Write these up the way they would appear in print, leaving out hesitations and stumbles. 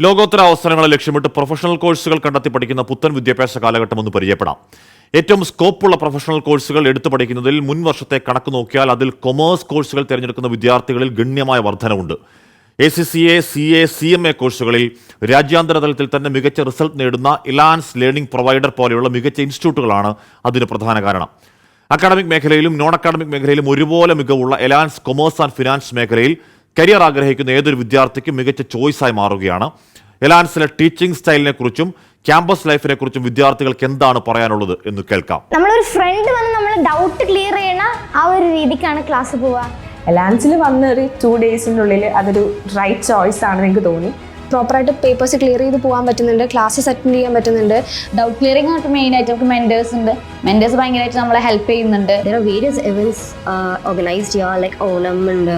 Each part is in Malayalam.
ലോകോത്തര അവസരങ്ങളെ ലക്ഷ്യമിട്ട് പ്രൊഫഷണൽ കോഴ്സുകൾ കണ്ടെത്തി പഠിക്കുന്ന പുത്തൻ വിദ്യാഭ്യാസ കാലഘട്ടം ഒന്ന് പരിചയപ്പെടാം. ഏറ്റവും സ്കോപ്പുള്ള പ്രൊഫഷണൽ കോഴ്സുകൾ എടുത്തു പഠിക്കുന്നതിൽ മുൻ വർഷത്തെ കണക്ക് നോക്കിയാൽ അതിൽ കൊമേഴ്സ് കോഴ്സുകൾ തിരഞ്ഞെടുക്കുന്ന വിദ്യാർത്ഥികളിൽ ഗണ്യമായ വർധനവുണ്ട്. ACCA, CA, CMA കോഴ്സുകളിൽ രാജ്യാന്തര തലത്തിൽ തന്നെ മികച്ച റിസൾട്ട് നേടുന്ന ഇലാൻസ് ലേണിംഗ് പ്രൊവൈഡർ പോലെയുള്ള മികച്ച ഇൻസ്റ്റിറ്റ്യൂട്ടുകളാണ് അതിന് പ്രധാന കാരണം. അക്കാഡമിക് മേഖലയിലും നോൺ അക്കാഡമിക് മേഖലയിലും ഒരുപോലെ മികവുള്ള എലാൻസ് കൊമേഴ്സ് ആൻഡ് ഫിനാൻസ് മേഖലയിൽ കരിയർ ആഗ്രഹിക്കുന്ന ഏതൊരു വിദ്യാർത്ഥിക്കും മികച്ച ചോയ്സായി മാറുകയാണ്. എലാൻസിലെ ടീച്ചിങ് സ്റ്റൈലിനെ കുറിച്ചും ക്യാമ്പസ് ലൈഫിനെ കുറിച്ചും വിദ്യാർത്ഥികൾക്ക് എന്താണ് പറയാനുള്ളത് എന്ന് കേൾക്കാം. നമ്മളൊരു ഫ്രണ്ട് വന്ന് നമ്മൾ ഡൗട്ട് ക്ലിയർ ചെയ്യണ ആ ഒരു രീതിക്കാണ് ക്ലാസ് പോവുക. എലാൻസിൽ വന്ന ഒരു 2 ഡേയ്സിനുള്ളിൽ അതൊരു റൈറ്റ് ചോയ്സ് ആണെന്ന് എനിക്ക് തോന്നി. പ്രോപ്പറായിട്ട് പേപ്പേഴ്സ് ക്ലിയർ ചെയ്ത് പോകാൻ പറ്റുന്നുണ്ട്, ക്ലാസ്സസ് അറ്റൻഡ് ചെയ്യാൻ പറ്റുന്നുണ്ട്. ഡൗട്ട് ക്ലിയറിംഗ് ആയിട്ട് മെയിനായിട്ട് നമുക്ക് മെൻറ്റേഴ്സ് ഉണ്ട്. മെൻറ്റേഴ്സ് ഭയങ്കരമായിട്ട് നമ്മളെ ഹെൽപ്പ് ചെയ്യുന്നുണ്ട്. There are various events organized here like Onam and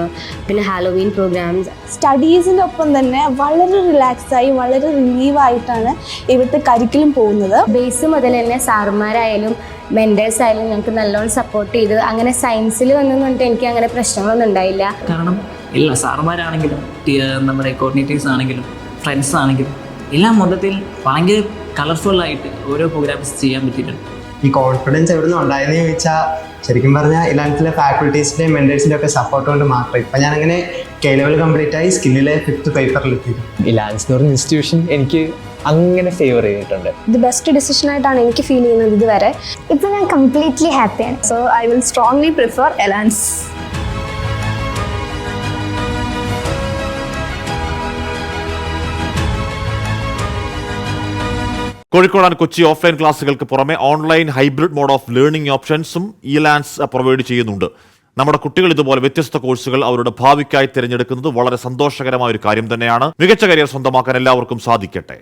പിന്നെ ഹാലോവീൻ പ്രോഗ്രാംസ്. സ്റ്റഡീസിൻ്റെ ഒപ്പം തന്നെ വളരെ റിലാക്സ്ഡായി വളരെ റിലീവായിട്ടാണ് ഇവിടുത്തെ കരിക്കുലം പോകുന്നത്. ബേസ് മുതൽ തന്നെ സാറുമാരായാലും മെൻറ്റേഴ്സ് ആയാലും ഞങ്ങൾക്ക് നല്ലോണം സപ്പോർട്ട് ചെയ്ത് അങ്ങനെ സയൻസിൽ വന്നെന്ന് പറഞ്ഞിട്ട് എനിക്ക് അങ്ങനെ പ്രശ്നങ്ങളൊന്നും ഉണ്ടായില്ല. കാരണം എല്ലാ സാറുമാരാണെങ്കിലും നമ്മുടെ കോർഡിനേറ്റേഴ്സ് ആണെങ്കിലും ഫ്രണ്ട്സ് ആണെങ്കിലും എല്ലാം മൊത്തത്തിൽ ഭയങ്കര കളർഫുള്ളായിട്ട് ഓരോ പ്രോഗ്രാംസ് ചെയ്യാൻ പറ്റിയിട്ടുണ്ട്. ഈ കോൺഫിഡൻസ് എവിടെ നിന്ന് ഉണ്ടായെന്ന് ചോദിച്ചാൽ ശരിക്കും പറഞ്ഞാൽ ഇലാൻസിലെ ഫാക്കൽറ്റീസിൻ്റെയും മെൻറ്റേഴ്സിൻ്റെ ഒക്കെ സപ്പോർട്ട് കൊണ്ട് മാത്രം. ഇപ്പം ഞാനങ്ങനെ K ലെവൽ കംപ്ലീറ്റ് ആയി സ്കില്ലിലെ 5th പേപ്പറിലെത്തി. ഇലാൻസ് എന്ന് പറഞ്ഞ ഇൻസ്റ്റിറ്റ്യൂഷൻ എനിക്ക് അങ്ങനെ ഫേവർ ചെയ്തിട്ടുണ്ട്. ഇത് ബെസ്റ്റ് ഡിസിഷൻ ആയിട്ടാണ് എനിക്ക് ഫീൽ ചെയ്യുന്നത് ഇതുവരെ. ഇപ്പം ഞാൻ കംപ്ലീറ്റ്ലി ഹാപ്പിയാണ്. So I will strongly prefer Elance. Kozhikode and Kochi offline ക്ലാസുകൾക്ക് പുറമെ online hybrid mode of learning ഓപ്ഷൻസും ഇലാൻസ് പ്രൊവൈഡ് ചെയ്യുന്നുണ്ട്. നമ്മുടെ കുട്ടികൾ ഇതുപോലെ വ്യത്യസ്ത കോഴ്സുകൾ അവരുടെ ഭാവിക്കായി തിരഞ്ഞെടുക്കുന്നത് വളരെ സന്തോഷകരമായ ഒരു കാര്യം തന്നെയാണ്. മികച്ച കരിയർ സ്വന്തമാക്കാൻ എല്ലാവർക്കും സാധിക്കട്ടെ.